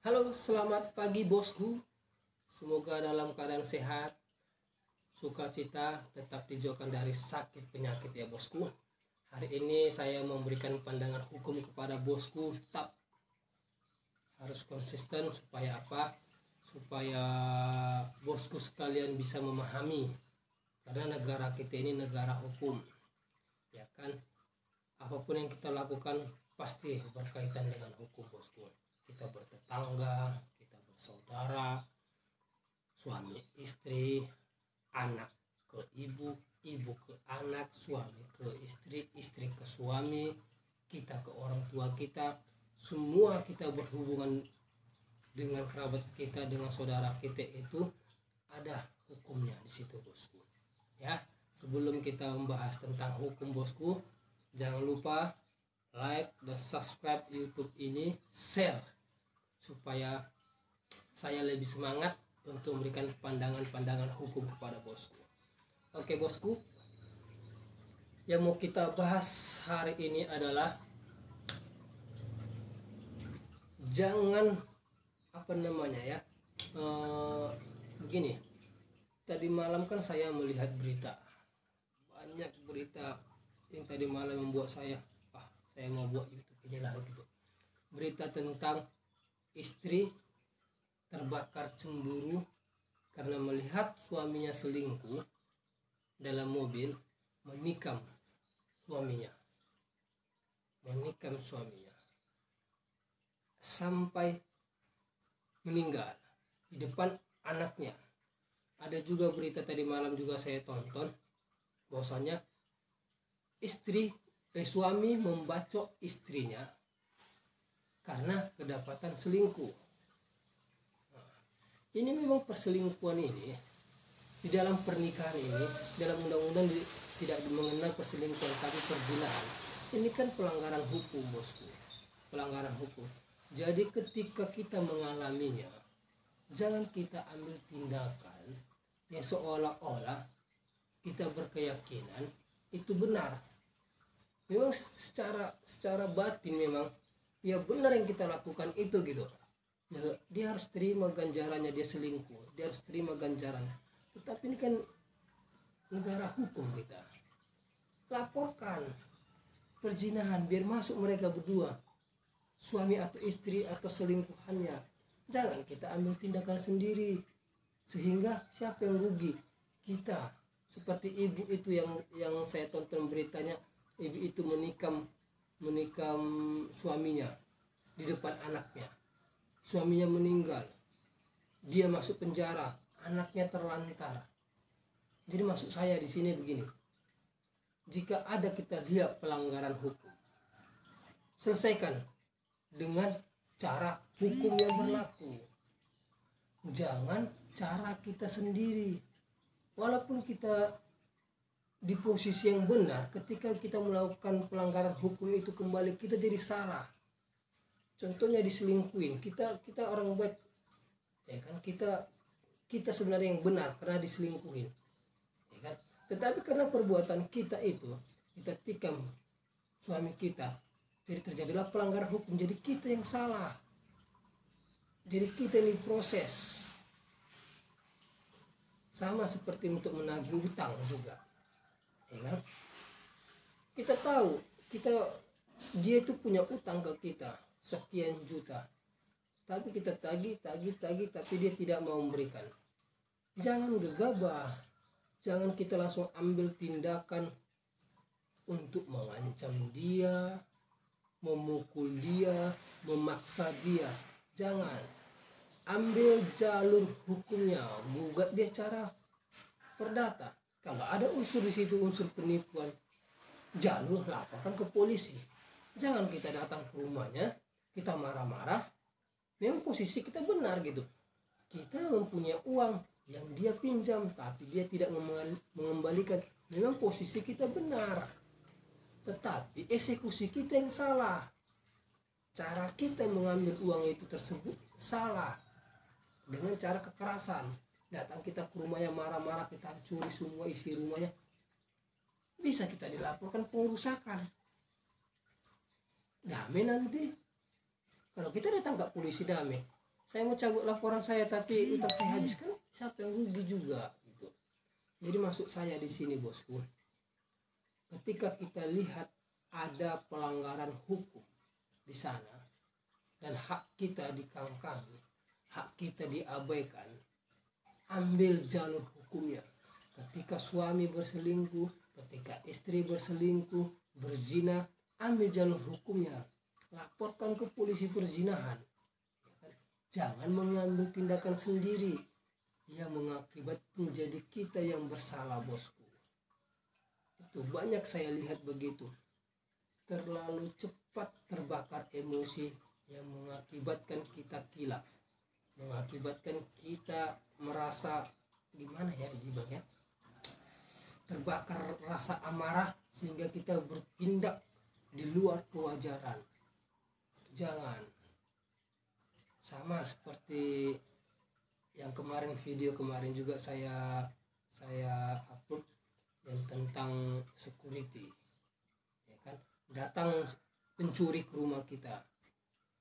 Halo, selamat pagi bosku. Semoga dalam keadaan sehat, sukacita, tetap dijauhkan dari sakit penyakit ya bosku. Hari ini saya memberikan pandangan hukum kepada bosku. Tetap harus konsisten supaya apa? Supaya bosku sekalian bisa memahami. Karena negara kita ini negara hukum. Ya kan? Apapun yang kita lakukan pasti berkaitan dengan hukum bosku. Kita bertetangga, kita bersaudara, suami istri, anak ke ibu, ibu ke anak, suami ke istri, istri ke suami, kita ke orang tua kita, semua kita berhubungan dengan kerabat kita, dengan saudara kita itu ada hukumnya di situ bosku. Ya, sebelum kita membahas tentang hukum bosku, jangan lupa like dan subscribe YouTube ini, share supaya saya lebih semangat untuk memberikan pandangan-pandangan hukum kepada bosku. Oke bosku, yang mau kita bahas hari ini adalah jangan begini. Tadi malam kan saya melihat berita, banyak berita yang tadi malam membuat saya mau buat YouTube ini lah gitu. Berita tentang istri terbakar cemburu karena melihat suaminya selingkuh dalam mobil, menikam suaminya sampai meninggal di depan anaknya. Ada juga berita tadi malam juga saya tonton, bahwasanya suami membacok istrinya karena kedapatan selingkuh. Ini memang perselingkuhan ini di dalam pernikahan ini, dalam undang-undang tidak mengenal perselingkuhan tapi perzinahan. Ini kan pelanggaran hukum bosku, pelanggaran hukum. Jadi ketika kita mengalaminya, jangan kita ambil tindakan yang seolah-olah kita berkeyakinan itu benar. Memang secara batin memang ya benar yang kita lakukan itu gitu. Ya, dia harus terima ganjarannya, dia selingkuh, dia harus terima ganjarannya. Tetapi ini kan negara hukum kita. Laporkan perzinahan biar masuk mereka berdua, suami atau istri atau selingkuhannya. Jangan kita ambil tindakan sendiri sehingga siapa yang rugi? Kita. Seperti ibu itu yang saya tonton beritanya, ibu itu menikam suaminya di depan anaknya. Suaminya meninggal, dia masuk penjara, anaknya terlantar. Jadi maksud saya di sini begini, jika ada kita lihat pelanggaran hukum, selesaikan dengan cara hukum yang berlaku. Jangan cara kita sendiri. Walaupun kita di posisi yang benar, ketika kita melakukan pelanggaran hukum itu kembali kita jadi salah. Contohnya diselingkuhin, kita orang baik, ya kan, kita sebenarnya yang benar karena diselingkuhin, ya kan. Tetapi karena perbuatan kita itu, kita tikam suami kita, jadi terjadilah pelanggaran hukum, jadi kita yang salah, jadi kita ini proses. Sama seperti untuk menagih utang juga, ya kan. Kita tahu dia itu punya utang ke kita sekian juta, tapi kita tagih tapi dia tidak mau memberikan. Jangan gegabah, jangan kita langsung ambil tindakan untuk mengancam dia, memukul dia, memaksa dia. Jangan. Ambil jalur hukumnya, gugat dia cara perdata. Kalau ada unsur di situ, unsur penipuan, jalur laporkan ke polisi. Jangan kita datang ke rumahnya, kita marah-marah. Memang posisi kita benar gitu. Kita mempunyai uang yang dia pinjam, tapi dia tidak mengembalikan. Memang posisi kita benar, tetapi eksekusi kita yang salah. Cara kita mengambil uang itu tersebut salah, dengan cara kekerasan. Datang kita ke rumahnya marah-marah, kita curi semua isi rumahnya, bisa kita dilaporkan pengerusakan. Damai nanti. Kalau kita datang ke polisi damai, saya mau cabut laporan saya tapi utang saya habis, kan siapa yang rugi juga gitu. Jadi maksud saya di sini bosku, ketika kita lihat ada pelanggaran hukum di sana dan hak kita dikangkangi, hak kita diabaikan, ambil jalur hukumnya. Ketika suami berselingkuh, ketika istri berselingkuh, berzina, ambil jalur hukumnya, laporkan ke polisi perzinahan. Jangan mengambil tindakan sendiri yang mengakibatkan menjadi kita yang bersalah bosku. Itu banyak saya lihat begitu, terlalu cepat terbakar emosi yang mengakibatkan kita kilaf, mengakibatkan kita merasa gimana ya Bang ya, terbakar rasa amarah sehingga kita bertindak di luar kewajaran. Jangan. Sama seperti yang kemarin, video kemarin juga saya upload yang tentang security, ya kan, datang pencuri ke rumah kita,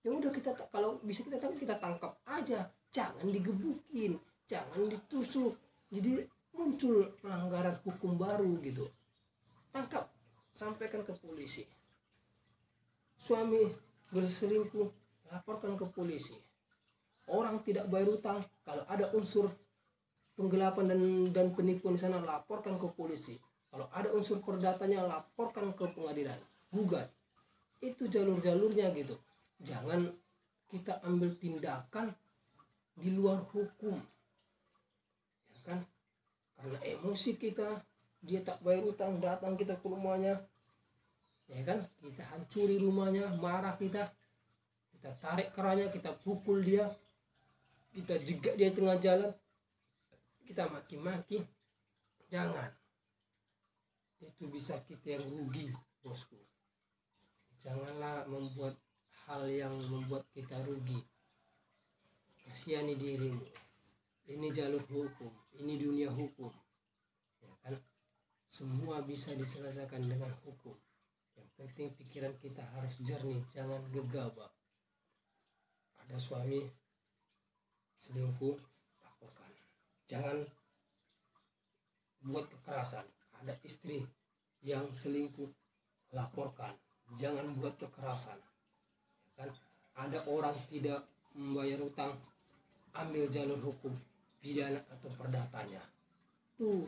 ya udah kita, kalau bisa kita tangkap aja, jangan digebukin, jangan ditusuk, jadi muncul pelanggaran hukum baru gitu. Tangkap, sampaikan ke polisi. Suami berselingkuh, laporkan ke polisi. Orang tidak bayar utang, kalau ada unsur penggelapan dan penipuan di sana, laporkan ke polisi. Kalau ada unsur perdatanya, laporkan ke pengadilan, gugat. Itu jalur-jalurnya gitu. Jangan kita ambil tindakan di luar hukum, ya kan? Karena emosi kita, dia tak bayar utang, datang kita ke rumahnya, ya kan? Kita hancuri rumahnya, marah kita tarik kerannya, kita pukul dia, kita jegat dia tengah jalan, kita maki-maki. Jangan, itu bisa kita yang rugi bosku. Janganlah membuat hal yang membuat kita rugi. Kasihani dirimu. Ini jalur hukum, ini dunia hukum, ya kan? Semua bisa diselesaikan dengan hukum. Yang penting pikiran kita harus jernih, jangan gegabah. Ada suami selingkuh, laporkan. Jangan buat kekerasan. Ada istri yang selingkuh, laporkan. Jangan buat kekerasan, kan? Ada orang tidak membayar utang, ambil jalur hukum, pidana atau perdatanya. Tuh,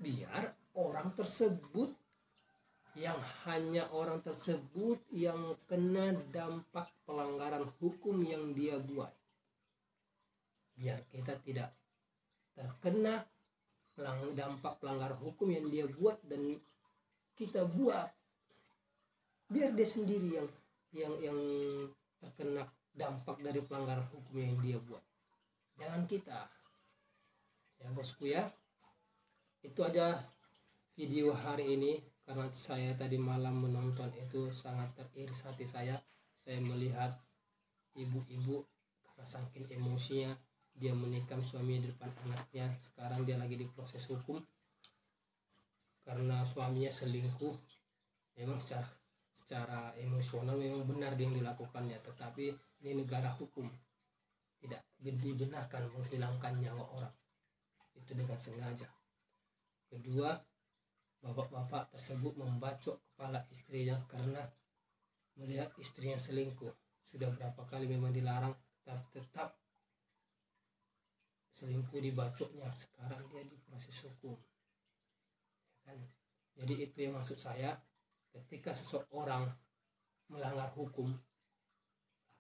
biar orang tersebut, yang hanya orang tersebut yang kena dampak pelanggaran hukum yang dia buat. Biar kita tidak terkena dampak pelanggaran hukum yang dia buat dan kita buat. Biar dia sendiri yang terkena dampak dari pelanggaran hukum yang dia buat. Jangan kita. Ya bosku ya. Itu aja video hari ini, karena saya tadi malam menonton itu sangat teriris hati saya melihat ibu-ibu karena saking emosinya dia menikam suami di depan anaknya. Sekarang dia lagi diproses hukum karena suaminya selingkuh. Memang secara emosional memang benar yang dilakukannya, tetapi ini negara hukum, tidak dibenarkan menghilangkan nyawa orang itu dengan sengaja. Kedua, bapak-bapak tersebut membacok kepala istrinya karena melihat istrinya selingkuh. Sudah berapa kali memang dilarang, tetap selingkuh dibacoknya. Sekarang dia diproses hukum, ya kan? Jadi itu yang maksud saya, ketika seseorang melanggar hukum,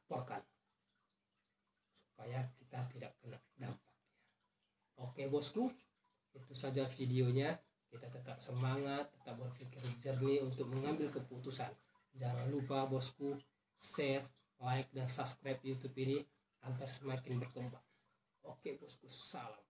laporkan supaya kita tidak kena dampaknya. Oke bosku, itu saja videonya. Kita tetap semangat, tetap berpikir jernih untuk mengambil keputusan. Jangan lupa bosku, share, like, dan subscribe YouTube ini agar semakin berkembang. Oke bosku, salam.